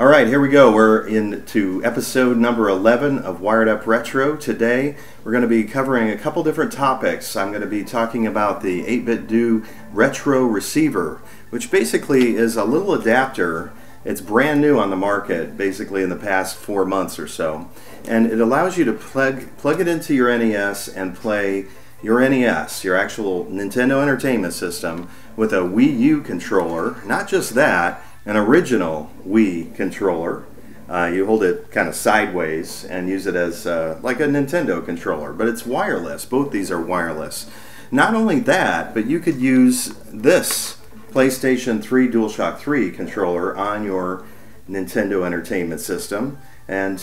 Alright, here we go. We're into episode number 11 of Wired Up Retro. Today we're going to be covering a couple different topics. I'm going to be talking about the 8-bit do Retro Receiver, which basically is a little adapter. It's brand new on the market, basically in the past 4 months or so. And it allows you to plug it into your NES and play your NES, your actual Nintendo Entertainment System, with a Wii U controller. Not just that, an original Wii controller. You hold it kind of sideways and use it as like a Nintendo controller, but it's wireless. Both these are wireless. Not only that, but you could use this PlayStation 3 DualShock 3 controller on your Nintendo Entertainment System. And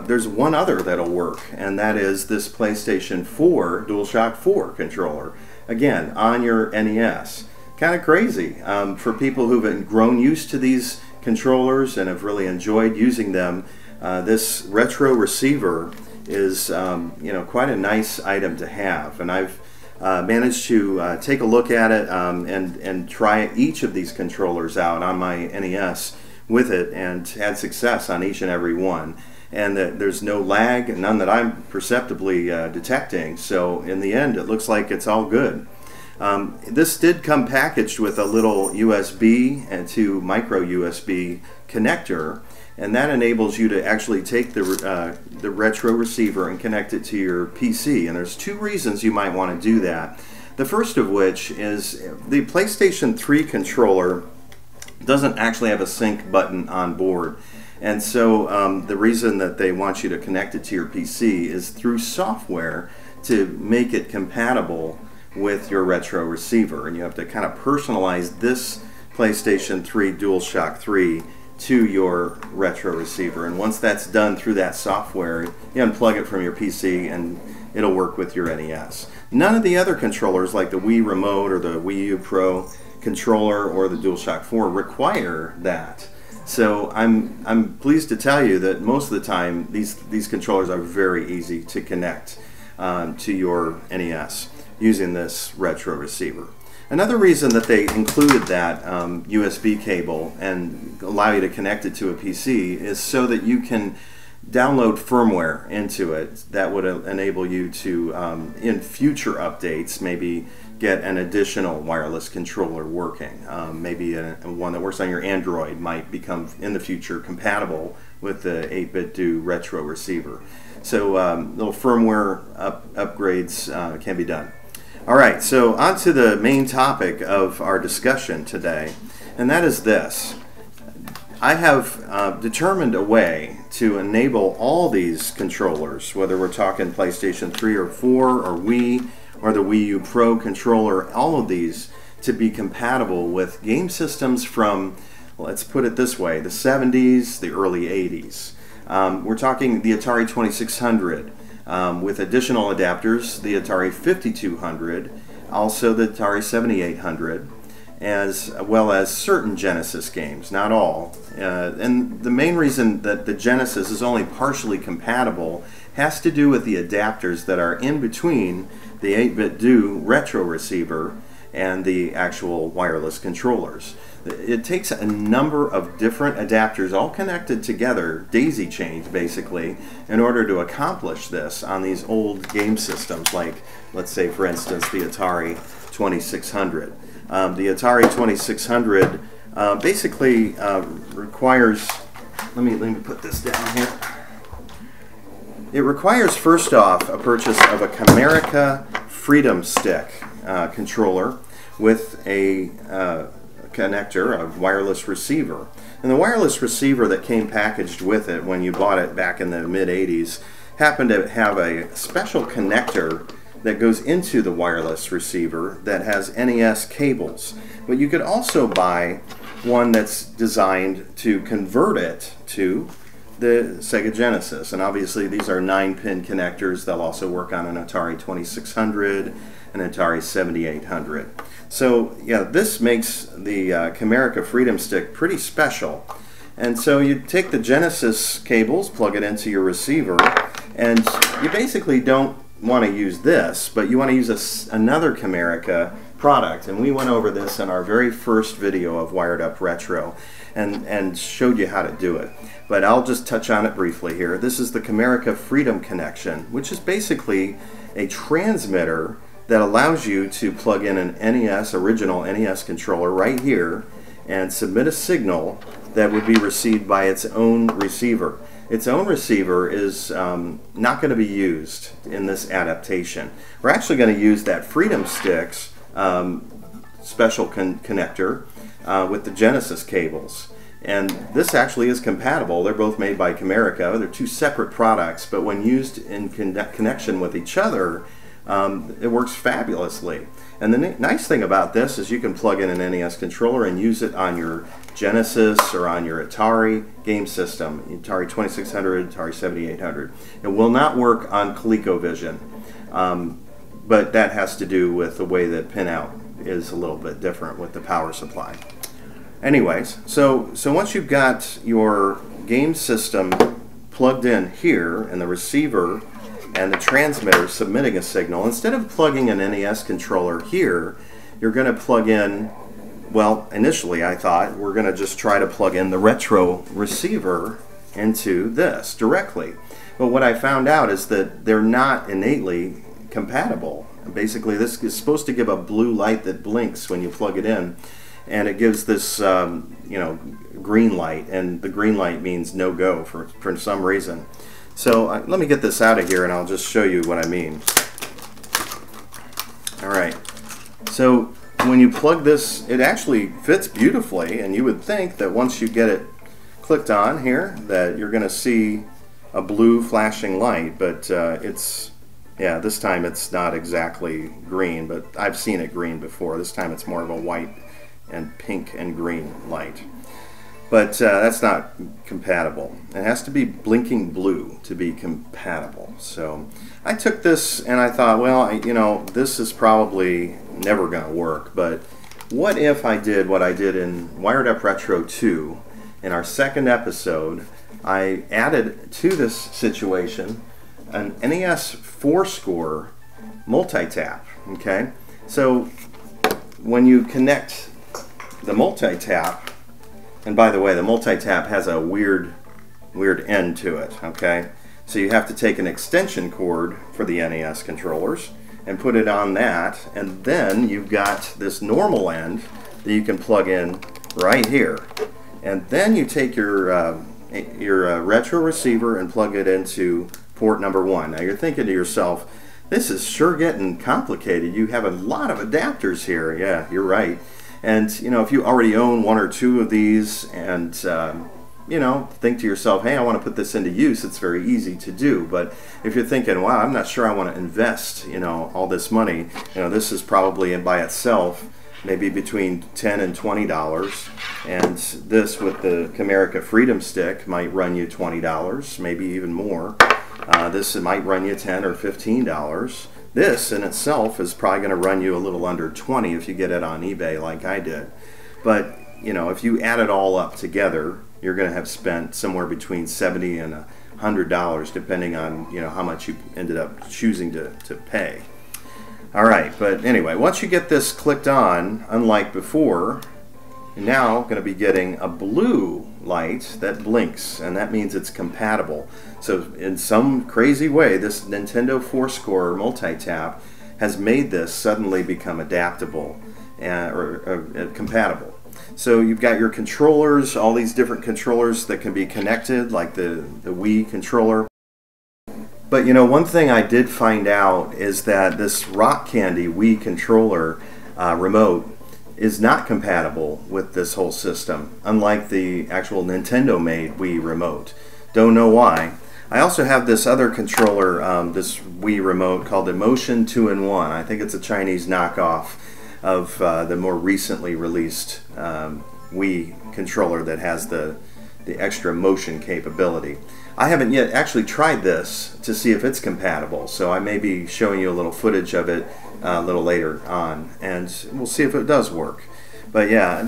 there's one other that'll work, and that is this PlayStation 4 DualShock 4 controller. Again, on your NES. Kind of crazy for people who've grown used to these controllers and have really enjoyed using them. This Retro Receiver is quite a nice item to have, and I've managed to take a look at it and try each of these controllers out on my NES with it, and had success on each and every one. And there's no lag, none that I'm perceptibly detecting, so in the end it looks like it's all good. This did come packaged with a little USB and to micro USB connector, and that enables you to actually take the Retro Receiver and connect it to your PC. And there's two reasons you might want to do that. The first of which is the PlayStation 3 controller doesn't actually have a sync button on board. And so the reason that they want you to connect it to your PC is through software to make it compatible with your Retro Receiver, and you have to kind of personalize this PlayStation 3 DualShock 3 to your Retro Receiver. And once that's done through that software, you unplug it from your PC and it'll work with your NES. None of the other controllers like the Wii Remote or the Wii U ProController or the DualShock 4 require that. So I'm pleased to tell you that most of the time these controllers are very easy to connect to your NES using this Retro Receiver. Another reason that they included that USB cable and allow you to connect it to a PC is so that you can download firmware into it that would enable you to, in future updates, maybe get an additional wireless controller working. Maybe one that works on your Android might become, in the future, compatible with the 8-bit do Retro Receiver. So little firmware upgrades can be done. Alright, so on to the main topic of our discussion today, and that is this. I have determined a way to enable all these controllers, whether we're talking PlayStation 3 or 4 or Wii or the Wii U Pro controller, all of these to be compatible with game systems from, let's put it this way, the 70s, the early 80s. We're talking the Atari 2600, with additional adapters, the Atari 5200, also the Atari 7800, as well as certain Genesis games, not all. And the main reason that the Genesis is only partially compatible has to do with the adapters that are in between the 8-bit do Retro Receiver and the actual wireless controllers. It takes a number of different adapters all connected together, daisy-chained basically, in order to accomplish this on these old game systems like, let's say for instance, the Atari 2600. The Atari 2600 basically requires, let me put this down here. It requires first off a purchase of a Comerica Freedom Stick controller with a connector, a wireless receiver. And the wireless receiver that came packaged with it when you bought it back in the mid-80s happened to have a special connector that goes into the wireless receiver that has NES cables. But you could also buy one that's designed to convert it to the Sega Genesis. And obviously these are 9-pin connectors. They'll also work on an Atari 2600, an Atari 7800. So yeah, this makes the Comerica Freedom Stick pretty special. And so you take the Genesis cables, plug it into your receiver, and you basically don't want to use this, but you want to use another Comerica product, and we went over this in our very first video of Wired Up Retro and showed you how to do it. But I'll just touch on it briefly here. This is the Comerica Freedom Connection, which is basically a transmitter that allows you to plug in an NES, original NES controller right here and submit a signal that would be received by its own receiver. Its own receiver is not going to be used in this adaptation. We're actually going to use that Freedom Sticks special connector with the Genesis cables. And this actually is compatible. They're both made by Comerica. They're two separate products, but when used in connection with each other, it works fabulously. And the nice thing about this is you can plug in an NES controller and use it on your Genesis or on your Atari game system, Atari 2600, Atari 7800. It will not work on ColecoVision, but that has to do with the way that pinout is a little bit different with the power supply. Anyways, so once you've got your game system plugged in here and the receiver and the transmitter submitting a signal, instead of plugging an NES controller here, you're going to plug in, well, initially I thought we're going to just try to plug in the Retro Receiver into this directly. But what I found out is that they're not innately compatible. Basically, this is supposed to give a blue light that blinks when you plug it in, and it gives this green light, and the green light means no go for some reason. So let me get this out of here and I'll just show you what I mean. Alright, so when you plug this, it actually fits beautifully, and you would think that once you get it clicked on here that you're going to see a blue flashing light, but this time it's not exactly green, but I've seen it green before. This time it's more of a white and pink and green light. But that's not compatible. It has to be blinking blue to be compatible. So I took this and I thought, well, this is probably never going to work. But what if I did what I did in Wired Up Retro 2 in our second episode? I added to this situation an NES 4-score multi-tap. Okay, so when you connect the multi-tap, and by the way, the multi-tap has a weird end to it, okay? So you have to take an extension cord for the NES controllers and put it on that, and then you've got this normal end that you can plug in right here. And then you take your retro receiver and plug it into port number 1. Now you're thinking to yourself, this is sure getting complicated. You have a lot of adapters here. Yeah, you're right. And if you already own one or two of these and think to yourself, hey, I want to put this into use, it's very easy to do. But if you're thinking, wow, I'm not sure I want to invest all this money, this is probably by itself maybe between $10 and $20, and this with the Comerica Freedom Stick might run you $20, maybe even more. This might run you $10 or $15. This in itself is probably going to run you a little under $20 if you get it on eBay like I did. But if you add it all up together, you're going to have spent somewhere between $70 and $100 depending on how much you ended up choosing to pay. Alright, but anyway, once you get this clicked on, unlike before, you're now going to be getting a blue light that blinks, and that means it's compatible. So in some crazy way, this Nintendo 4-score multi-tap has made this suddenly become adaptable or compatible. So you've got your controllers, all these different controllers that can be connected, like the Wii controller. But one thing I did find out is that this Rock Candy Wii controller remote is not compatible with this whole system, unlike the actual Nintendo-made Wii Remote. Don't know why. I also have this other controller, this Wii Remote called Emotion 2-in-1. I think it's a Chinese knockoff of the more recently released Wii controller that has the extra motion capability. I haven't yet actually tried this to see if it's compatible, so I may be showing you a little footage of it a little later on, and we'll see if it does work. But yeah,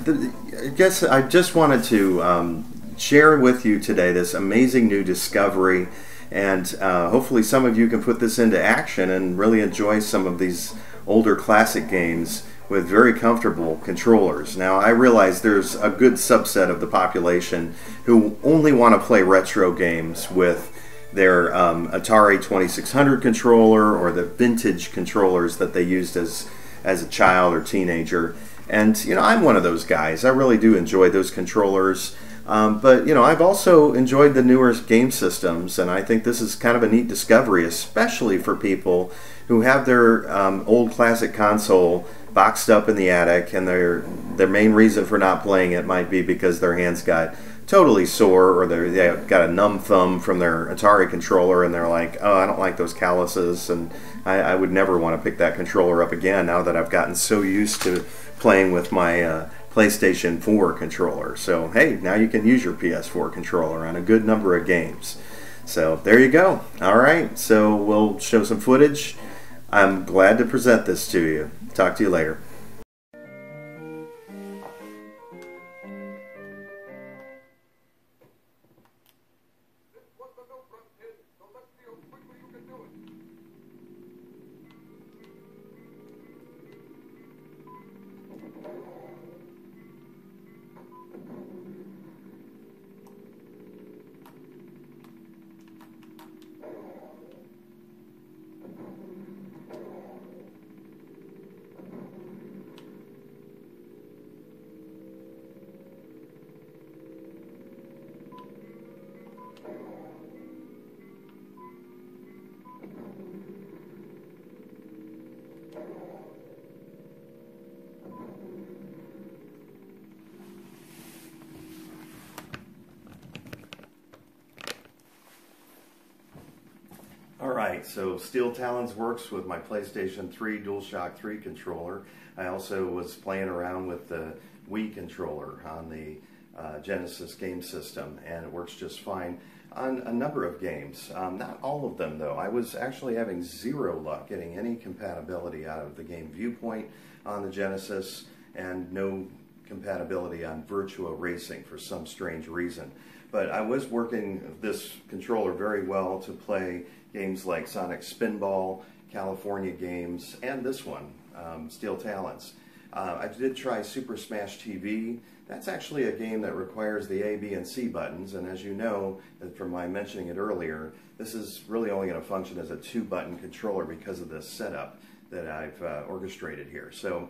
I guess I just wanted to share with you today this amazing new discovery, and hopefully some of you can put this into action and really enjoy some of these older classic games with very comfortable controllers. Now, I realize there's a good subset of the population who only want to play retro games with their Atari 2600 controller or the vintage controllers that they used as a child or teenager. And, you know, I'm one of those guys. I really do enjoy those controllers. But, you know, I've also enjoyed the newer game systems, and I think this is kind of a neat discovery, especially for people who have their old classic console boxed up in the attic, and their main reason for not playing it might be because their hands got totally sore, or they got a numb thumb from their Atari controller, and they're like, oh, I don't like those calluses, and I would never want to pick that controller up again now that I've gotten so used to playing with my PlayStation 4 controller. So hey, now you can use your PS4 controller on a good number of games. So there you go. Alright, so we'll show some footage. I'm glad to present this to you. Talk to you later. Alright, so Steel Talons works with my PlayStation 3 DualShock 3 controller. I also was playing around with the Wii controller on the Genesis game system, and it works just fine on a number of games. Not all of them, though. I was actually having zero luck getting any compatibility out of the game Viewpoint on the Genesis, and no compatibility on Virtua Racing for some strange reason. But I was working this controller very well to play games like Sonic Spinball, California Games, and this one, Steel Talons. I did try Super Smash TV. That's actually a game that requires the A, B, and C buttons, and as you know, from my mentioning it earlier, this is really only going to function as a 2-button controller because of this setup that I've orchestrated here. So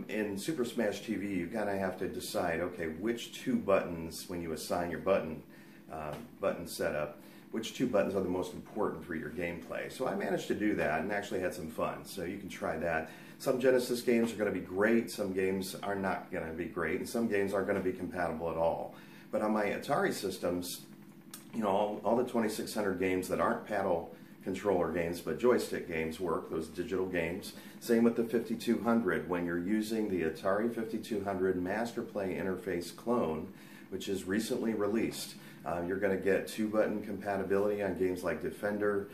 in Super Smash TV, you kind of have to decide, okay, which 2 buttons, when you assign your button setup, which 2 buttons are the most important for your gameplay. So I managed to do that and actually had some fun. So you can try that. Some Genesis games are going to be great, some games are not going to be great, and some games aren't going to be compatible at all. But on my Atari systems, you know, all the 2600 games that aren't paddle controller games but joystick games work, those digital games. Same with the 5200. When you're using the Atari 5200 Master Play Interface clone, which is recently released, you're going to get 2-button compatibility on games like Defender.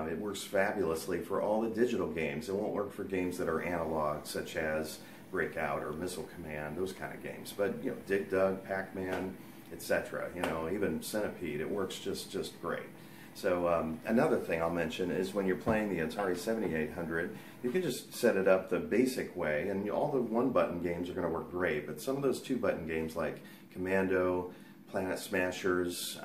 It works fabulously for all the digital games. It won't work for games that are analog, such as Breakout or Missile Command, those kind of games. But you know, Dig Dug, Pac-Man, etc. You know, even Centipede, it works just great. So another thing I'll mention is when you're playing the Atari 7800, you can just set it up the basic way, and all the 1-button games are going to work great. But some of those 2-button games like Commando, Planet Smashers,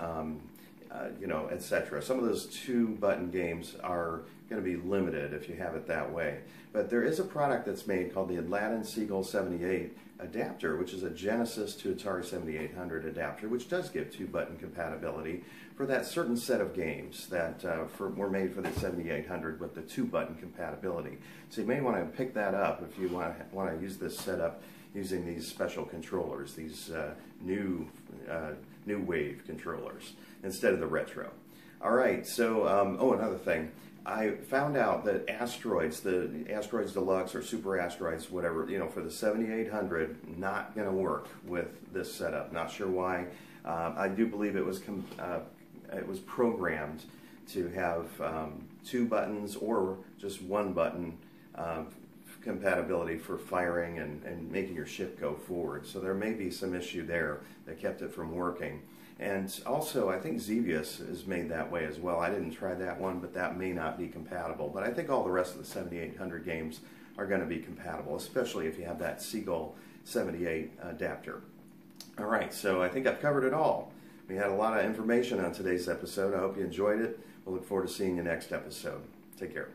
you know, etc. Some of those 2-button games are going to be limited if you have it that way. But there is a product that's made called the Aladdin Seagull 78 adapter, which is a Genesis to Atari 7800 adapter, which does give 2-button compatibility for that certain set of games that were made for the 7800 with the 2-button compatibility. So you may want to pick that up if you want to use this setup using these special controllers, these new wave controllers, instead of the retro. Alright, so, oh, another thing. I found out that Asteroids, the Asteroids Deluxe or Super Asteroids, whatever, you know, for the 7800, not going to work with this setup. Not sure why. I do believe it was programmed to have 2 buttons or just 1 button compatibility for firing and making your ship go forward. So there may be some issue there that kept it from working. And also, I think Xevious is made that way as well. I didn't try that one, but that may not be compatible. But I think all the rest of the 7800 games are going to be compatible, especially if you have that Seagull 78 adapter. Alright, so I think I've covered it all. We had a lot of information on today's episode. I hope you enjoyed it. We'll look forward to seeing you next episode. Take care.